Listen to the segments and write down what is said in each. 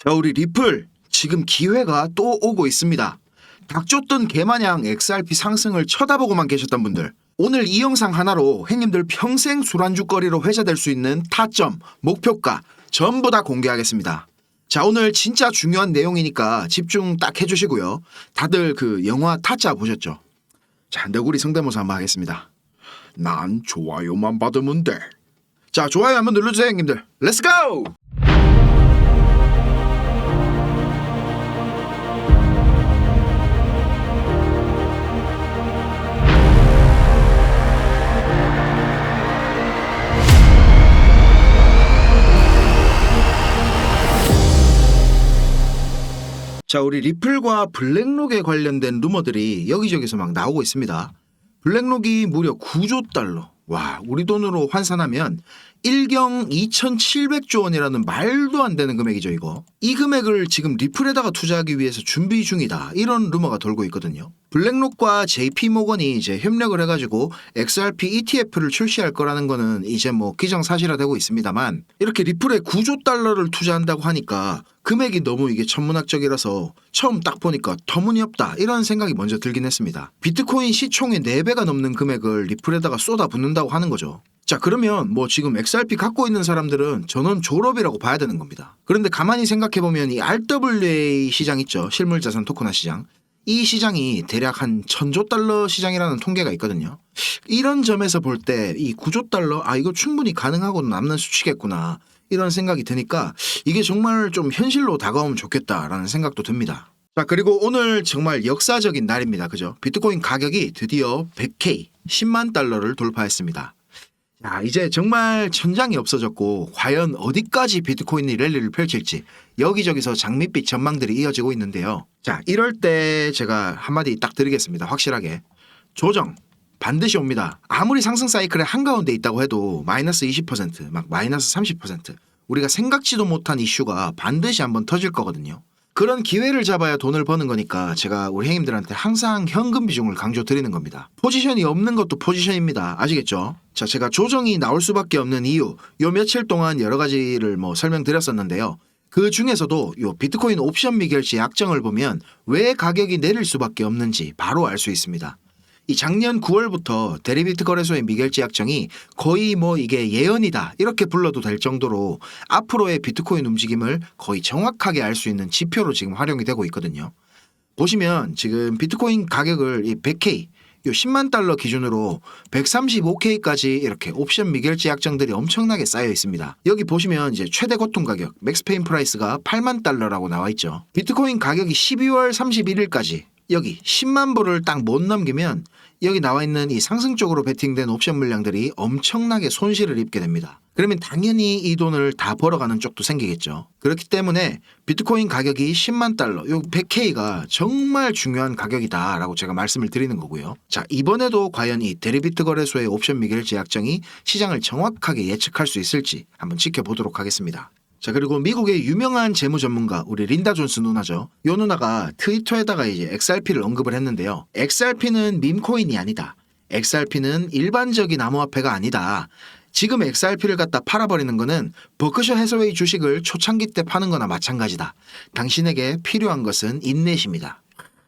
자, 우리 리플 지금 기회가 또 오고 있습니다. 닥쳤던 개마냥 XRP 상승을 쳐다보고만 계셨던 분들, 오늘 이 영상 하나로 형님들 평생 술안주거리로 회자될 수 있는 타점, 목표가 전부 다 공개하겠습니다. 자, 오늘 진짜 중요한 내용이니까 집중 딱 해주시고요. 다들 그 영화 타짜 보셨죠? 자, 너구리 성대모사 한번 하겠습니다. 난 좋아요만 받으면 돼. 자, 좋아요 한번 눌러주세요 형님들. 렛츠고! 자, 우리 리플과 블랙록에 관련된 루머들이 여기저기서 막 나오고 있습니다. 블랙록이 무려 9조 달러. 와, 우리 돈으로 환산하면 1경 2,700조 원이라는 말도 안 되는 금액이죠, 이거. 이 금액을 지금 리플에다가 투자하기 위해서 준비 중이다. 이런 루머가 돌고 있거든요. 블랙록과 JP모건이 이제 협력을 해가지고 XRP ETF를 출시할 거라는 거는 이제 뭐 기정사실화되고 있습니다만, 이렇게 리플에 9조 달러를 투자한다고 하니까 금액이 너무 이게 천문학적이라서 처음 딱 보니까 터무니없다 이런 생각이 먼저 들긴 했습니다. 비트코인 시총의 4배가 넘는 금액을 리플에다가 쏟아붓는다고 하는 거죠. 자, 그러면 뭐 지금 XRP 갖고 있는 사람들은 전원 졸업이라고 봐야 되는 겁니다. 그런데 가만히 생각해보면 이 RWA 시장 있죠, 실물자산 토큰화 시장. 이 시장이 대략 한 1000조 달러 시장이라는 통계가 있거든요. 이런 점에서 볼 때 이 9조 달러, 이거 충분히 가능하고 남는 수치겠구나 이런 생각이 드니까 이게 정말 좀 현실로 다가오면 좋겠다라는 생각도 듭니다. 자, 그리고 오늘 정말 역사적인 날입니다. 그죠? 비트코인 가격이 드디어 100K, 10만 달러를 돌파했습니다. 자, 이제 정말 천장이 없어졌고 과연 어디까지 비트코인이 랠리를 펼칠지 여기저기서 장밋빛 전망들이 이어지고 있는데요. 자, 이럴 때 제가 한마디 딱 드리겠습니다. 확실하게. 조정 반드시 옵니다. 아무리 상승 사이클의 한가운데 있다고 해도 마이너스 20%, 막 마이너스 30%, 우리가 생각지도 못한 이슈가 반드시 한번 터질 거거든요. 그런 기회를 잡아야 돈을 버는 거니까 제가 우리 형님들한테 항상 현금 비중을 강조드리는 겁니다. 포지션이 없는 것도 포지션입니다. 아시겠죠? 자, 제가 조정이 나올 수밖에 없는 이유, 요 며칠 동안 여러 가지를 뭐 설명드렸었는데요. 그 중에서도 요 비트코인 옵션 미결지 약정을 보면 왜 가격이 내릴 수밖에 없는지 바로 알 수 있습니다. 이 작년 9월부터 데리비트 거래소의 미결지 약정이 거의 뭐 이게 예언이다 이렇게 불러도 될 정도로 앞으로의 비트코인 움직임을 거의 정확하게 알 수 있는 지표로 지금 활용이 되고 있거든요. 보시면 지금 비트코인 가격을 이 100K, 요 10만 달러 기준으로 135K까지 이렇게 옵션 미결지 약정들이 엄청나게 쌓여 있습니다. 여기 보시면 이제 최대 거tum 가격, 맥스페인 프라이스가 8만 달러라고 나와 있죠. 비트코인 가격이 12월 31일까지 여기 10만 불을 딱 못 넘기면 여기 나와 있는 이 상승 쪽으로 베팅된 옵션 물량들이 엄청나게 손실을 입게 됩니다. 그러면 당연히 이 돈을 다 벌어가는 쪽도 생기겠죠. 그렇기 때문에 비트코인 가격이 10만 달러, 요 100K가 정말 중요한 가격이다라고 제가 말씀을 드리는 거고요. 자, 이번에도 과연 이 데리비트 거래소의 옵션 미결지 약정이 시장을 정확하게 예측할 수 있을지 한번 지켜보도록 하겠습니다. 자, 그리고 미국의 유명한 재무 전문가 우리 린다 존스 누나죠. 요 누나가 트위터에다가 이제 XRP를 언급을 했는데요. XRP는 밈코인이 아니다. XRP는 일반적인 암호화폐가 아니다. 지금 XRP를 갖다 팔아버리는 거는 버크셔 해서웨이 주식을 초창기 때 파는 거나 마찬가지다. 당신에게 필요한 것은 인내심이다.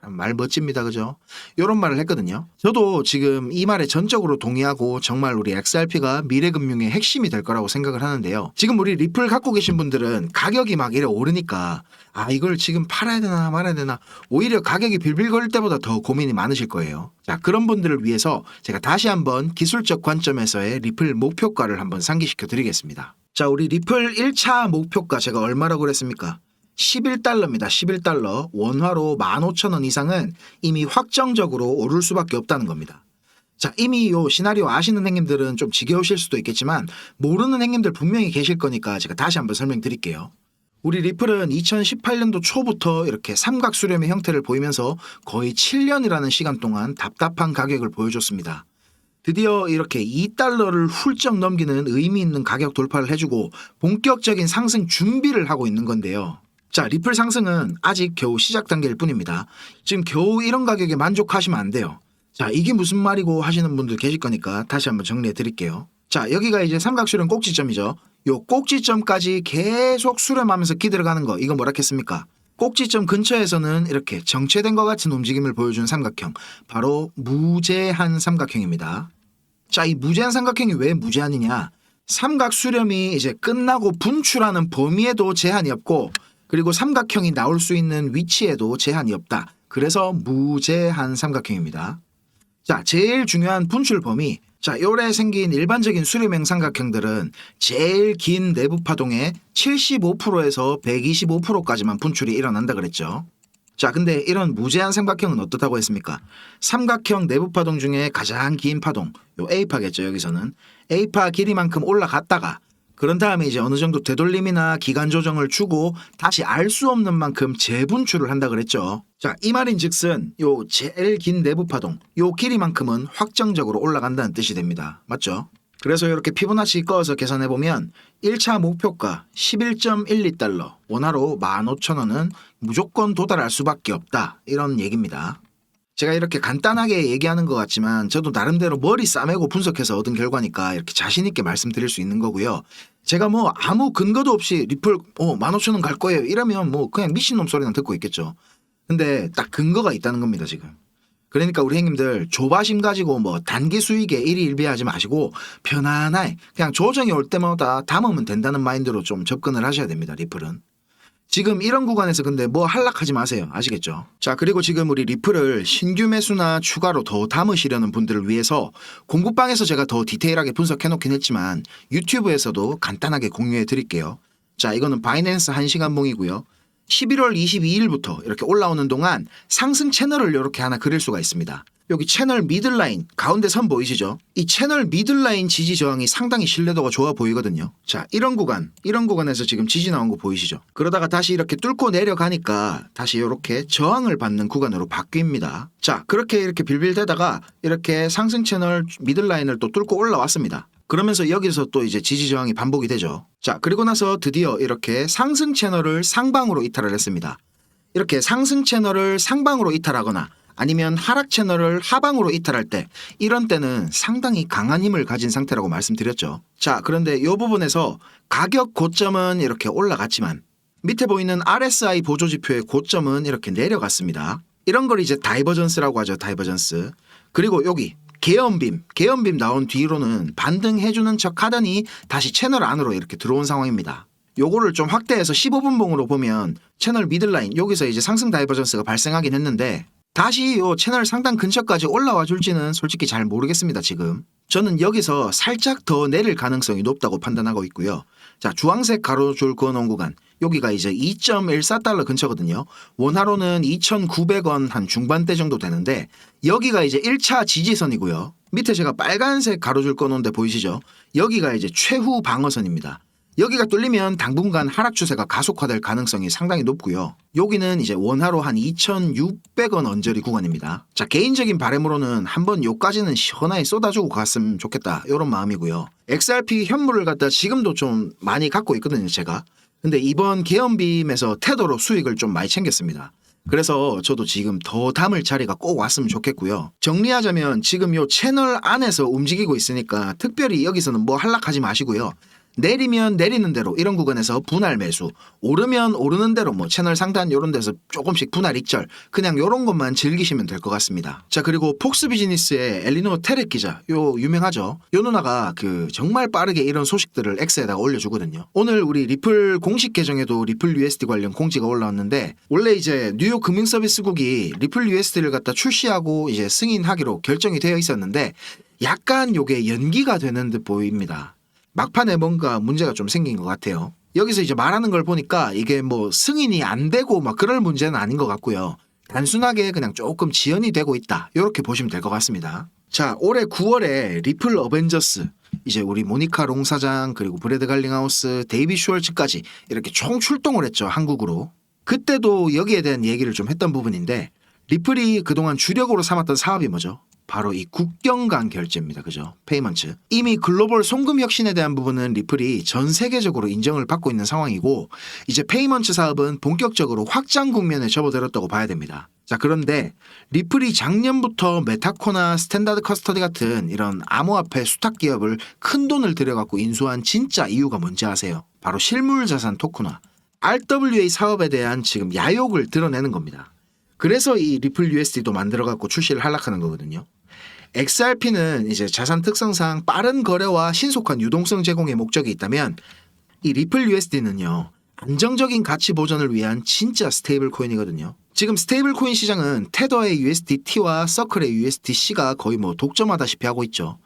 말 멋집니다. 그죠? 요런 말을 했거든요. 저도 지금 이 말에 전적으로 동의하고 정말 우리 XRP가 미래금융의 핵심이 될 거라고 생각을 하는데요. 지금 우리 리플 갖고 계신 분들은 가격이 막 이래 오르니까 이걸 지금 팔아야 되나 말아야 되나 오히려 가격이 빌빌거릴 때보다 더 고민이 많으실 거예요. 자, 그런 분들을 위해서 제가 다시 한번 기술적 관점에서의 리플 목표가를 한번 상기시켜 드리겠습니다. 자, 우리 리플 1차 목표가 제가 얼마라고 그랬습니까? 11달러입니다. 11달러. 원화로 15,000원 이상은 이미 확정적으로 오를 수밖에 없다는 겁니다. 자, 이미 요 시나리오 아시는 형님들은 좀 지겨우실 수도 있겠지만 모르는 형님들 분명히 계실 거니까 제가 다시 한번 설명드릴게요. 우리 리플은 2018년도 초부터 이렇게 삼각수렴의 형태를 보이면서 거의 7년이라는 시간 동안 답답한 가격을 보여줬습니다. 드디어 이렇게 2달러를 훌쩍 넘기는 의미 있는 가격 돌파를 해주고 본격적인 상승 준비를 하고 있는 건데요. 자, 리플 상승은 아직 겨우 시작 단계일 뿐입니다. 지금 겨우 이런 가격에 만족하시면 안 돼요. 자, 이게 무슨 말이고 하시는 분들 계실 거니까 다시 한번 정리해 드릴게요. 자, 여기가 이제 삼각수렴 꼭지점이죠. 요 꼭지점까지 계속 수렴하면서 기들어가는 거, 이거 뭐라 했습니까? 꼭지점 근처에서는 이렇게 정체된 것 같은 움직임을 보여준 삼각형, 바로 무제한 삼각형입니다. 자, 이 무제한 삼각형이 왜 무제한이냐? 삼각 수렴이 이제 끝나고 분출하는 범위에도 제한이 없고, 그리고 삼각형이 나올 수 있는 위치에도 제한이 없다. 그래서 무제한 삼각형입니다. 자, 제일 중요한 분출 범위. 자, 요래 생긴 일반적인 수렴형 삼각형들은 제일 긴 내부 파동의 75%에서 125%까지만 분출이 일어난다 그랬죠. 자, 근데 이런 무제한 삼각형은 어떻다고 했습니까? 삼각형 내부 파동 중에 가장 긴 파동, 요 A파겠죠. 여기서는 A파 길이만큼 올라갔다가 그런 다음에 이제 어느 정도 되돌림이나 기간 조정을 주고 다시 알 수 없는 만큼 재분출을 한다 그랬죠. 자, 이 말인 즉슨 요 제일 긴 내부 파동, 요 길이만큼은 확정적으로 올라간다는 뜻이 됩니다. 맞죠? 그래서 이렇게 피보나치 꺼서 계산해보면 1차 목표가 11.12달러, 원화로 15,000원은 무조건 도달할 수밖에 없다, 이런 얘기입니다. 제가 이렇게 간단하게 얘기하는 것 같지만 저도 나름대로 머리 싸매고 분석해서 얻은 결과니까 이렇게 자신있게 말씀드릴 수 있는 거고요. 제가 뭐 아무 근거도 없이 리플 15,000원 갈 거예요 이러면 뭐 그냥 미친놈 소리나 듣고 있겠죠. 근데 딱 근거가 있다는 겁니다 지금. 그러니까 우리 형님들 조바심 가지고 뭐 단기 수익에 일희일비하지 마시고 편안하게 그냥 조정이 올 때마다 담으면 된다는 마인드로 좀 접근을 하셔야 됩니다. 리플은. 지금 이런 구간에서 근데 뭐 한락하지 마세요. 아시겠죠? 자, 그리고 지금 우리 리플을 신규 매수나 추가로 더 담으시려는 분들을 위해서 공부방에서 제가 더 디테일하게 분석해 놓긴 했지만 유튜브에서도 간단하게 공유해 드릴게요. 자, 이거는 바이낸스 1시간봉이고요. 11월 22일부터 이렇게 올라오는 동안 상승 채널을 이렇게 하나 그릴 수가 있습니다. 여기 채널 미들라인 가운데 선 보이시죠? 이 채널 미들라인 지지 저항이 상당히 신뢰도가 좋아 보이거든요. 자, 이런 구간에서 지금 지지 나온 거 보이시죠? 그러다가 다시 이렇게 뚫고 내려가니까 다시 이렇게 저항을 받는 구간으로 바뀝니다. 자, 그렇게 이렇게 빌빌대다가 이렇게 상승 채널 미들라인을 또 뚫고 올라왔습니다. 그러면서 여기서 또 이제 지지 저항이 반복이 되죠. 자, 그리고 나서 드디어 이렇게 상승 채널을 상방으로 이탈을 했습니다. 이렇게 상승 채널을 상방으로 이탈하거나 아니면 하락 채널을 하방으로 이탈할 때 이런 때는 상당히 강한 힘을 가진 상태라고 말씀드렸죠. 자, 그런데 이 부분에서 가격 고점은 이렇게 올라갔지만 밑에 보이는 RSI 보조지표의 고점은 이렇게 내려갔습니다. 이런 걸 이제 다이버전스라고 하죠. 다이버전스. 그리고 여기 계엄빔 나온 뒤로는 반등해주는 척 하더니 다시 채널 안으로 이렇게 들어온 상황입니다. 요거를 좀 확대해서 15분봉으로 보면 채널 미들라인 여기서 이제 상승 다이버전스가 발생하긴 했는데 다시 요 채널 상단 근처까지 올라와 줄지는 솔직히 잘 모르겠습니다. 지금 저는 여기서 살짝 더 내릴 가능성이 높다고 판단하고 있고요. 자, 주황색 가로줄 그어놓은 구간 여기가 이제 2.14달러 근처거든요. 원화로는 2,900원 한 중반대 정도 되는데 여기가 이제 1차 지지선이고요. 밑에 제가 빨간색 가로줄 꺼놓은 데 보이시죠? 여기가 이제 최후 방어선입니다. 여기가 뚫리면 당분간 하락 추세가 가속화될 가능성이 상당히 높고요. 여기는 이제 원화로 한 2,600원 언저리 구간입니다. 자, 개인적인 바람으로는 한번 요까지는 시원하게 쏟아주고 갔으면 좋겠다 이런 마음이고요. XRP 현물을 갖다 지금도 좀 많이 갖고 있거든요 제가. 근데 이번 계엄빔에서 태도로 수익을 좀 많이 챙겼습니다. 그래서 저도 지금 더 담을 자리가 꼭 왔으면 좋겠고요. 정리하자면 지금 요 채널 안에서 움직이고 있으니까 특별히 여기서는 뭐 한락하지 마시고요. 내리면 내리는 대로 이런 구간에서 분할 매수, 오르면 오르는 대로 뭐 채널 상단 이런 데서 조금씩 분할 익절 그냥 요런 것만 즐기시면 될 것 같습니다. 자, 그리고 폭스 비즈니스의 엘리노 테렉 기자 요 유명하죠. 요 누나가 그 정말 빠르게 이런 소식들을 X에다가 올려주거든요. 오늘 우리 리플 공식 계정에도 리플 USD 관련 공지가 올라왔는데 원래 이제 뉴욕 금융서비스국이 리플 USD를 갖다 출시하고 이제 승인하기로 결정이 되어 있었는데 약간 요게 연기가 되는 듯 보입니다. 막판에 뭔가 문제가 좀 생긴 것 같아요. 여기서 이제 말하는 걸 보니까 이게 뭐 승인이 안 되고 막 그럴 문제는 아닌 것 같고요. 단순하게 그냥 조금 지연이 되고 있다. 이렇게 보시면 될 것 같습니다. 자, 올해 9월에 리플 어벤져스 이제 우리 모니카 롱 사장 그리고 브래드 갈링하우스 데이비 슈얼츠까지 이렇게 총 출동을 했죠. 한국으로. 그때도 여기에 대한 얘기를 좀 했던 부분인데 리플이 그동안 주력으로 삼았던 사업이 뭐죠? 바로 이 국경 간 결제입니다. 그죠? 페이먼트. 이미 글로벌 송금 혁신에 대한 부분은 리플이 전 세계적으로 인정을 받고 있는 상황이고 이제 페이먼트 사업은 본격적으로 확장 국면에 접어들었다고 봐야 됩니다. 자, 그런데 리플이 작년부터 메타코나 스탠다드 커스터디 같은 이런 암호화폐 수탁 기업을 큰 돈을 들여갖고 인수한 진짜 이유가 뭔지 아세요? 바로 실물자산 토큰화, RWA 사업에 대한 지금 야욕을 드러내는 겁니다. 그래서 이 리플 USD도 만들어갖고 출시를 하락하는 거거든요. XRP는 이제 자산 특성상 빠른 거래와 신속한 유동성 제공의 목적이 있다면 이 리플 USD는요, 안정적인 가치 보존을 위한 진짜 스테이블 코인이거든요. 지금 스테이블 코인 시장은 테더의 USDT와 서클의 USDC가 거의 뭐 독점하다시피 하고 있죠.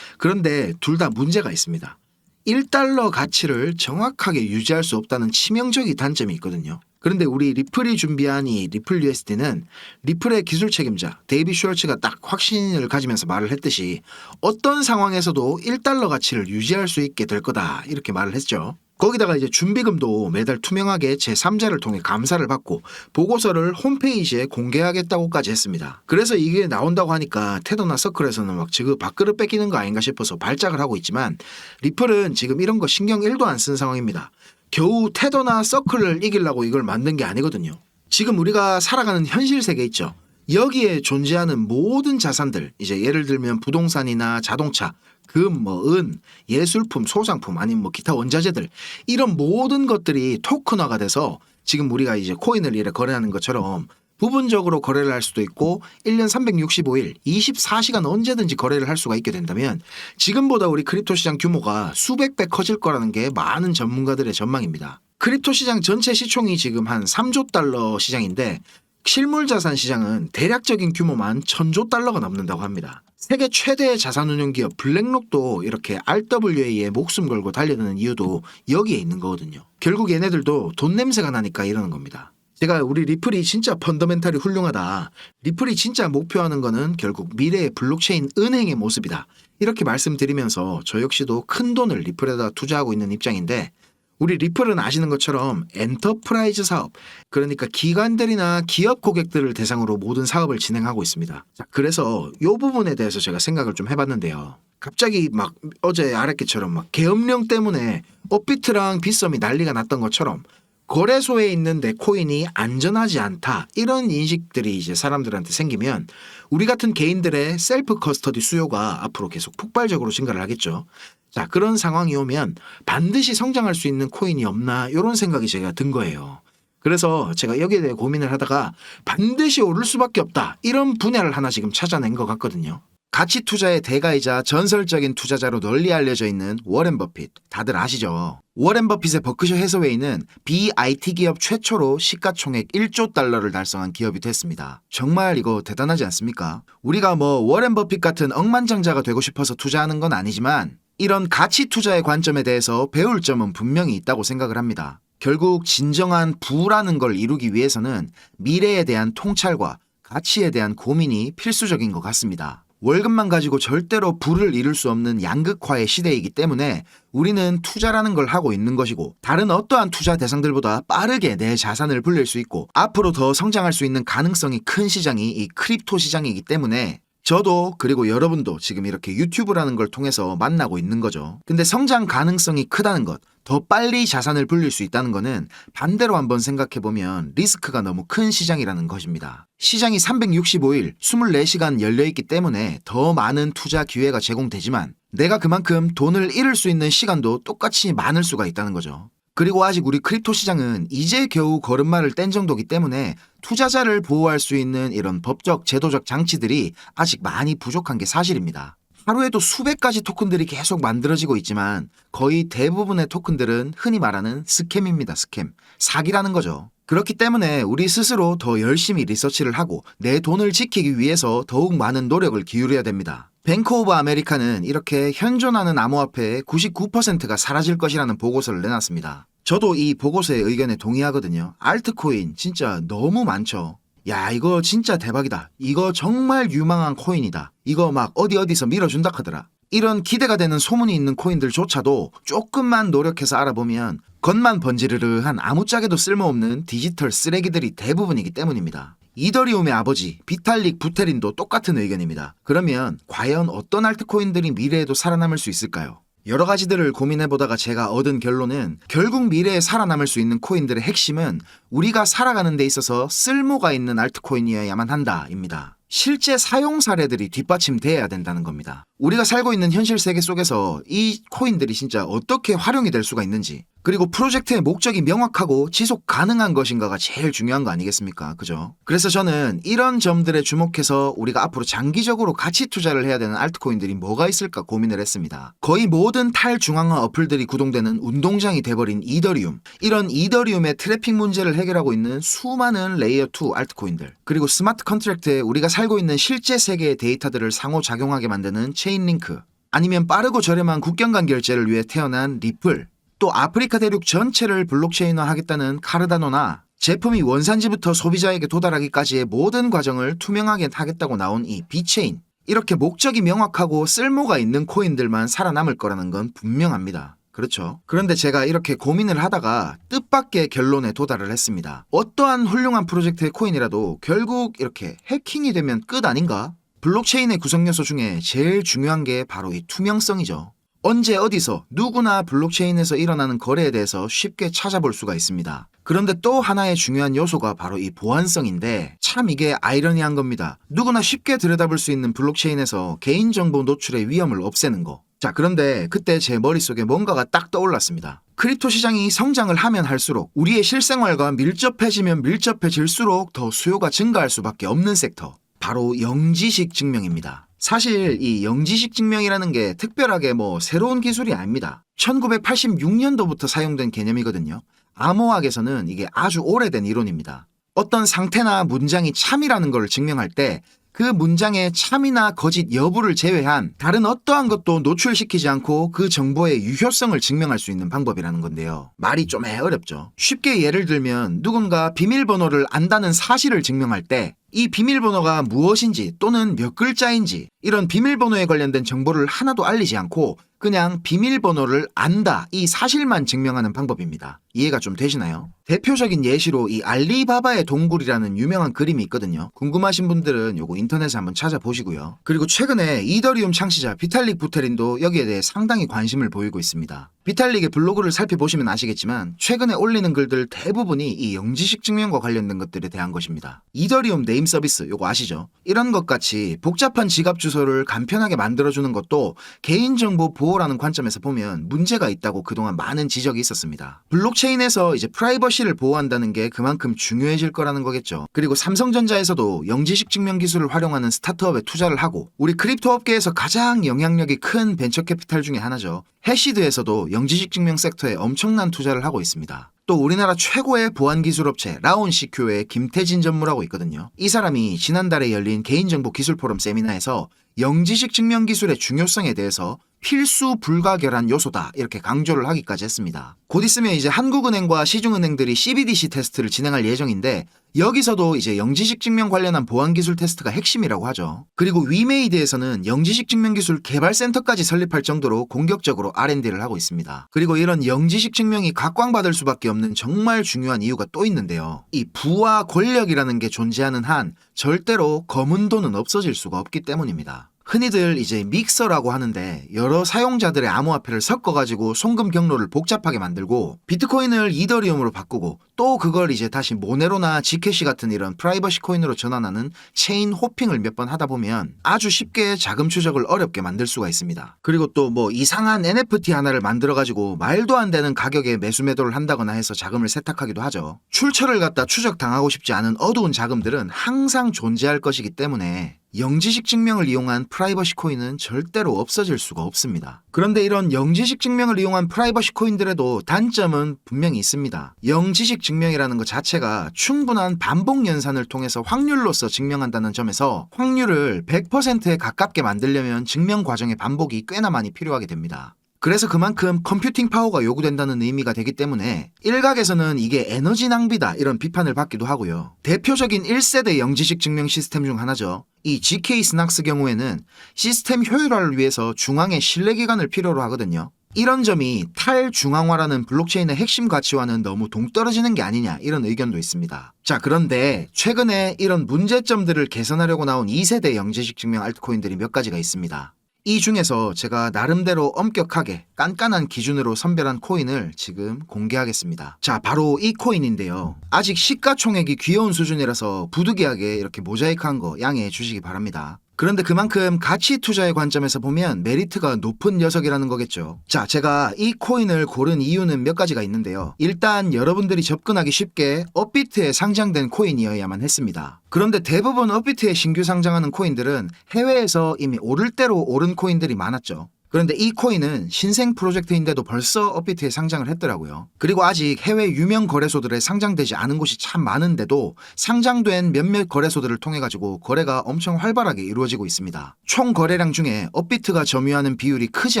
그런데 둘 다 문제가 있습니다. 1달러 가치를 정확하게 유지할 수 없다는 치명적인 단점이 있거든요. 그런데 우리 리플이 준비한 이 리플 USD는 리플의 기술 책임자 데이비 슈얼츠가 딱 확신을 가지면서 말을 했듯이 어떤 상황에서도 1달러 가치를 유지할 수 있게 될 거다 이렇게 말을 했죠. 거기다가 이제 준비금도 매달 투명하게 제3자를 통해 감사를 받고 보고서를 홈페이지에 공개하겠다고까지 했습니다. 그래서 이게 나온다고 하니까 테더나 서클에서는 막 지금 밥그릇 뺏기는 거 아닌가 싶어서 발작을 하고 있지만 리플은 지금 이런 거 신경 1도 안 쓴 상황입니다. 겨우 테더나 서클을 이기려고 이걸 만든 게 아니거든요. 지금 우리가 살아가는 현실 세계 있죠. 여기에 존재하는 모든 자산들, 이제 예를 들면 부동산이나 자동차, 금, 은, 예술품, 소장품, 아니면 기타 원자재들, 이런 모든 것들이 토큰화가 돼서 지금 우리가 이제 코인을 이래 거래하는 것처럼 부분적으로 거래를 할 수도 있고 1년 365일 24시간 언제든지 거래를 할 수가 있게 된다면 지금보다 우리 크립토 시장 규모가 수백 배 커질 거라는 게 많은 전문가들의 전망입니다. 크립토 시장 전체 시총이 지금 한 3조 달러 시장인데 실물자산 시장은 대략적인 규모만 1000조 달러가 넘는다고 합니다. 세계 최대의 자산운용기업 블랙록도 이렇게 RWA에 목숨 걸고 달려드는 이유도 여기에 있는 거거든요. 결국 얘네들도 돈 냄새가 나니까 이러는 겁니다. 제가 우리 리플이 진짜 펀더멘탈이 훌륭하다. 리플이 진짜 목표하는 거는 결국 미래의 블록체인 은행의 모습이다. 이렇게 말씀드리면서 저 역시도 큰 돈을 리플에다 투자하고 있는 입장인데 우리 리플은 아시는 것처럼 엔터프라이즈 사업, 그러니까 기관들이나 기업 고객들을 대상으로 모든 사업을 진행하고 있습니다. 자, 그래서 이 부분에 대해서 제가 생각을 좀 해봤는데요. 갑자기 막 어제 아랫개처럼 막 계엄령 때문에 업비트랑 빗썸이 난리가 났던 것처럼 거래소에 있는 내 코인이 안전하지 않다 이런 인식들이 이제 사람들한테 생기면 우리 같은 개인들의 셀프 커스터디 수요가 앞으로 계속 폭발적으로 증가를 하겠죠. 자, 그런 상황이 오면 반드시 성장할 수 있는 코인이 없나 이런 생각이 제가 든 거예요. 그래서 제가 여기에 대해 고민을 하다가 반드시 오를 수밖에 없다 이런 분야를 하나 지금 찾아낸 것 같거든요. 가치 투자의 대가이자 전설적인 투자자로 널리 알려져 있는 워렌 버핏, 다들 아시죠? 워렌 버핏의 버크셔 해서웨이는 BIT 기업 최초로 시가총액 1조 달러를 달성한 기업이 됐습니다. 정말 이거 대단하지 않습니까? 우리가 워렌 버핏 같은 억만장자가 되고 싶어서 투자하는 건 아니지만 이런 가치 투자의 관점에 대해서 배울 점은 분명히 있다고 생각을 합니다. 결국 진정한 부라는 걸 이루기 위해서는 미래에 대한 통찰과 가치에 대한 고민이 필수적인 것 같습니다. 월급만 가지고 절대로 부를 이룰 수 없는 양극화의 시대이기 때문에 우리는 투자라는 걸 하고 있는 것이고 다른 어떠한 투자 대상들보다 빠르게 내 자산을 불릴 수 있고 앞으로 더 성장할 수 있는 가능성이 큰 시장이 이 크립토 시장이기 때문에 저도 그리고 여러분도 지금 이렇게 유튜브라는 걸 통해서 만나고 있는 거죠. 근데 성장 가능성이 크다는 것, 더 빨리 자산을 불릴 수 있다는 거는 반대로 한번 생각해보면 리스크가 너무 큰 시장이라는 것입니다. 시장이 365일 24시간 열려있기 때문에 더 많은 투자 기회가 제공되지만 내가 그만큼 돈을 잃을 수 있는 시간도 똑같이 많을 수가 있다는 거죠. 그리고 아직 우리 크립토 시장은 이제 겨우 걸음마를 뗀 정도기 때문에 투자자를 보호할 수 있는 이런 법적, 제도적 장치들이 아직 많이 부족한 게 사실입니다. 하루에도 수백 가지 토큰들이 계속 만들어지고 있지만 거의 대부분의 토큰들은 흔히 말하는 스캠입니다. 스캠. 사기라는 거죠. 그렇기 때문에 우리 스스로 더 열심히 리서치를 하고 내 돈을 지키기 위해서 더욱 많은 노력을 기울여야 됩니다. 뱅크 오브 아메리카는 이렇게 현존하는 암호화폐의 99%가 사라질 것이라는 보고서를 내놨습니다. 저도 이 보고서의 의견에 동의하거든요. 알트코인 진짜 너무 많죠. 야, 이거 진짜 대박이다. 이거 정말 유망한 코인이다. 이거 막 어디서 밀어준다 하더라. 이런 기대가 되는 소문이 있는 코인들조차도 조금만 노력해서 알아보면 겉만 번지르르한 아무짝에도 쓸모없는 디지털 쓰레기들이 대부분이기 때문입니다. 이더리움의 아버지 비탈릭 부테린도 똑같은 의견입니다. 그러면 과연 어떤 알트코인들이 미래에도 살아남을 수 있을까요? 여러 가지들을 고민해보다가 제가 얻은 결론은 결국 미래에 살아남을 수 있는 코인들의 핵심은 우리가 살아가는 데 있어서 쓸모가 있는 알트코인이어야만 한다입니다. 실제 사용 사례들이 뒷받침돼야 된다는 겁니다. 우리가 살고 있는 현실 세계 속에서 이 코인들이 진짜 어떻게 활용이 될 수가 있는지, 그리고 프로젝트의 목적이 명확하고 지속 가능한 것인가가 제일 중요한 거 아니겠습니까? 그죠? 그래서 저는 이런 점들에 주목해서 우리가 앞으로 장기적으로 가치 투자를 해야 되는 알트코인들이 뭐가 있을까 고민을 했습니다. 거의 모든 탈중앙화 어플들이 구동되는 운동장이 돼버린 이더리움, 이런 이더리움의 트래픽 문제를 해결하고 있는 수많은 레이어2 알트코인들, 그리고 스마트 컨트랙트에 우리가 살고 있는 실제 세계의 데이터들을 상호작용하게 만드는 체인링크, 아니면 빠르고 저렴한 국경 간 결제를 위해 태어난 리플, 또 아프리카 대륙 전체를 블록체인화하겠다는 카르다노나 제품이 원산지부터 소비자에게 도달하기까지의 모든 과정을 투명하게 하겠다고 나온 이 비체인, 이렇게 목적이 명확하고 쓸모가 있는 코인들만 살아남을 거라는 건 분명합니다. 그렇죠? 그런데 제가 이렇게 고민을 하다가 뜻밖의 결론에 도달을 했습니다. 어떠한 훌륭한 프로젝트의 코인이라도 결국 이렇게 해킹이 되면 끝 아닌가? 블록체인의 구성 요소 중에 제일 중요한 게 바로 이 투명성이죠. 언제 어디서 누구나 블록체인에서 일어나는 거래에 대해서 쉽게 찾아볼 수가 있습니다. 그런데 또 하나의 중요한 요소가 바로 이 보안성인데, 참 이게 아이러니한 겁니다. 누구나 쉽게 들여다볼 수 있는 블록체인에서 개인정보 노출의 위험을 없애는 거. 자, 그런데 그때 제 머릿속에 뭔가가 딱 떠올랐습니다. 크립토 시장이 성장을 하면 할수록, 우리의 실생활과 밀접해지면 밀접해질수록 더 수요가 증가할 수밖에 없는 섹터, 바로 영지식 증명입니다. 사실 이 영지식 증명이라는 게 특별하게 새로운 기술이 아닙니다. 1986년도부터 사용된 개념이거든요. 암호학에서는 이게 아주 오래된 이론입니다. 어떤 상태나 문장이 참이라는 걸 증명할 때 그 문장의 참이나 거짓 여부를 제외한 다른 어떠한 것도 노출시키지 않고 그 정보의 유효성을 증명할 수 있는 방법이라는 건데요. 말이 좀 어렵죠. 쉽게 예를 들면 누군가 비밀번호를 안다는 사실을 증명할 때 이 비밀번호가 무엇인지 또는 몇 글자인지, 이런 비밀번호에 관련된 정보를 하나도 알리지 않고 그냥 비밀번호를 안다, 이 사실만 증명하는 방법입니다. 이해가 좀 되시나요? 대표적인 예시로 이 알리바바의 동굴이라는 유명한 그림이 있거든요. 궁금하신 분들은 요거 인터넷에 한번 찾아보시고요. 그리고 최근에 이더리움 창시자 비탈릭 부테린도 여기에 대해 상당히 관심을 보이고 있습니다. 비탈릭의 블로그를 살펴보시면 아시겠지만 최근에 올리는 글들 대부분이 이 영지식 증명과 관련된 것들에 대한 것입니다. 이더리움 네임 서비스, 요거 아시죠? 이런 것 같이 복잡한 지갑 주소를 간편하게 만들어주는 것도 개인정보 보호라는 관점에서 보면 문제가 있다고 그동안 많은 지적이 있었습니다. 블록체인에서 이제 프라이버시를 보호한다는 게 그만큼 중요해질 거라는 거겠죠. 그리고 삼성전자에서도 영지식 증명 기술을 활용하는 스타트업에 투자를 하고, 우리 크립토 업계에서 가장 영향력이 큰 벤처 캐피탈 중에 하나죠. 해시드에서도 영지식 증명 섹터에 엄청난 투자를 하고 있습니다. 또 우리나라 최고의 보안기술업체 라온CQ의 김태진 전무라고 있거든요. 이 사람이 지난달에 열린 개인정보 기술 포럼 세미나에서 영지식 증명 기술의 중요성에 대해서 필수 불가결한 요소다, 이렇게 강조를 하기까지 했습니다. 곧 있으면 이제 한국은행과 시중은행들이 CBDC 테스트를 진행할 예정인데, 여기서도 이제 영지식 증명 관련한 보안기술 테스트가 핵심이라고 하죠. 그리고 위메이드에서는 영지식 증명 기술 개발센터까지 설립할 정도로 공격적으로 R&D를 하고 있습니다. 그리고 이런 영지식 증명이 각광받을 수밖에 없는 정말 중요한 이유가 또 있는데요. 이 부와 권력이라는 게 존재하는 한 절대로 검은 돈은 없어질 수가 없기 때문입니다. 흔히들 이제 믹서라고 하는데 여러 사용자들의 암호화폐를 섞어가지고 송금 경로를 복잡하게 만들고 비트코인을 이더리움으로 바꾸고 또 그걸 이제 다시 모네로나 지캐시 같은 이런 프라이버시 코인으로 전환하는 체인 호핑을 몇 번 하다 보면 아주 쉽게 자금 추적을 어렵게 만들 수가 있습니다. 그리고 또 이상한 NFT 하나를 만들어가지고 말도 안 되는 가격에 매수 매도를 한다거나 해서 자금을 세탁하기도 하죠. 출처를 갖다 추적당하고 싶지 않은 어두운 자금들은 항상 존재할 것이기 때문에 영지식 증명을 이용한 프라이버시 코인은 절대로 없어질 수가 없습니다. 그런데 이런 영지식 증명을 이용한 프라이버시 코인들에도 단점은 분명히 있습니다. 영지식 증명이라는 것 자체가 충분한 반복 연산을 통해서 확률로서 증명한다는 점에서 확률을 100%에 가깝게 만들려면 증명 과정의 반복이 꽤나 많이 필요하게 됩니다. 그래서 그만큼 컴퓨팅 파워가 요구된다는 의미가 되기 때문에 일각에서는 이게 에너지 낭비다, 이런 비판을 받기도 하고요. 대표적인 1세대 영지식 증명 시스템 중 하나죠. 이 GK 스낙스 경우에는 시스템 효율화를 위해서 중앙에 신뢰기관을 필요로 하거든요. 이런 점이 탈중앙화라는 블록체인의 핵심 가치와는 너무 동떨어지는 게 아니냐, 이런 의견도 있습니다. 자, 그런데 최근에 이런 문제점들을 개선하려고 나온 2세대 영지식 증명 알트코인들이 몇 가지가 있습니다. 이 중에서 제가 나름대로 엄격하게 깐깐한 기준으로 선별한 코인을 지금 공개하겠습니다. 자, 바로 이 코인인데요. 아직 시가총액이 귀여운 수준이라서 부득이하게 이렇게 모자이크한 거 양해해 주시기 바랍니다. 그런데 그만큼 가치 투자의 관점에서 보면 메리트가 높은 녀석이라는 거겠죠. 자, 제가 이 코인을 고른 이유는 몇 가지가 있는데요. 일단 여러분들이 접근하기 쉽게 업비트에 상장된 코인이어야만 했습니다. 그런데 대부분 업비트에 신규 상장하는 코인들은 해외에서 이미 오를 대로 오른 코인들이 많았죠. 그런데 이 코인은 신생 프로젝트인데도 벌써 업비트에 상장을 했더라고요. 그리고 아직 해외 유명 거래소들에 상장되지 않은 곳이 참 많은데도 상장된 몇몇 거래소들을 통해 가지고 거래가 엄청 활발하게 이루어지고 있습니다. 총 거래량 중에 업비트가 점유하는 비율이 크지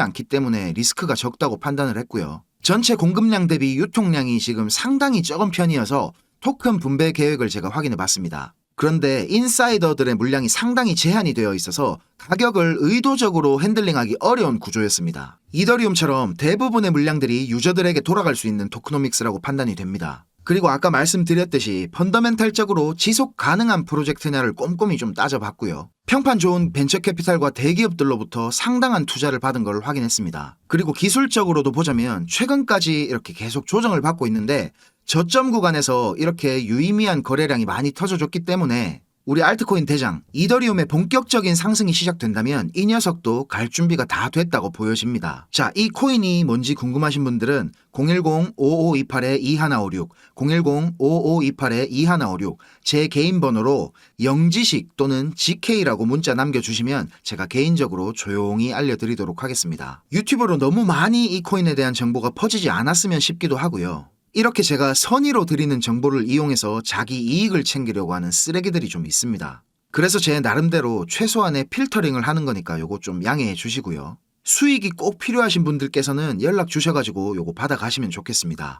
않기 때문에 리스크가 적다고 판단을 했고요. 전체 공급량 대비 유통량이 지금 상당히 적은 편이어서 토큰 분배 계획을 제가 확인해 봤습니다. 그런데 인사이더들의 물량이 상당히 제한이 되어 있어서 가격을 의도적으로 핸들링하기 어려운 구조였습니다. 이더리움처럼 대부분의 물량들이 유저들에게 돌아갈 수 있는 토크노믹스라고 판단이 됩니다. 그리고 아까 말씀드렸듯이 펀더멘탈적으로 지속 가능한 프로젝트냐를 꼼꼼히 좀 따져봤고요. 평판 좋은 벤처캐피탈과 대기업들로부터 상당한 투자를 받은 걸 확인했습니다. 그리고 기술적으로도 보자면 최근까지 이렇게 계속 조정을 받고 있는데 저점 구간에서 이렇게 유의미한 거래량이 많이 터져줬기 때문에 우리 알트코인 대장 이더리움의 본격적인 상승이 시작된다면 이 녀석도 갈 준비가 다 됐다고 보여집니다. 자, 이 코인이 뭔지 궁금하신 분들은 010-5528-2156, 010-5528-2156 제 개인 번호로 영지식 또는 GK라고 문자 남겨주시면 제가 개인적으로 조용히 알려드리도록 하겠습니다. 유튜브로 너무 많이 이 코인에 대한 정보가 퍼지지 않았으면 싶기도 하고요. 이렇게 제가 선의로 드리는 정보를 이용해서 자기 이익을 챙기려고 하는 쓰레기들이 좀 있습니다. 그래서 제 나름대로 최소한의 필터링을 하는 거니까 요거 좀 양해해 주시고요. 수익이 꼭 필요하신 분들께서는 연락 주셔가지고 요거 받아가시면 좋겠습니다.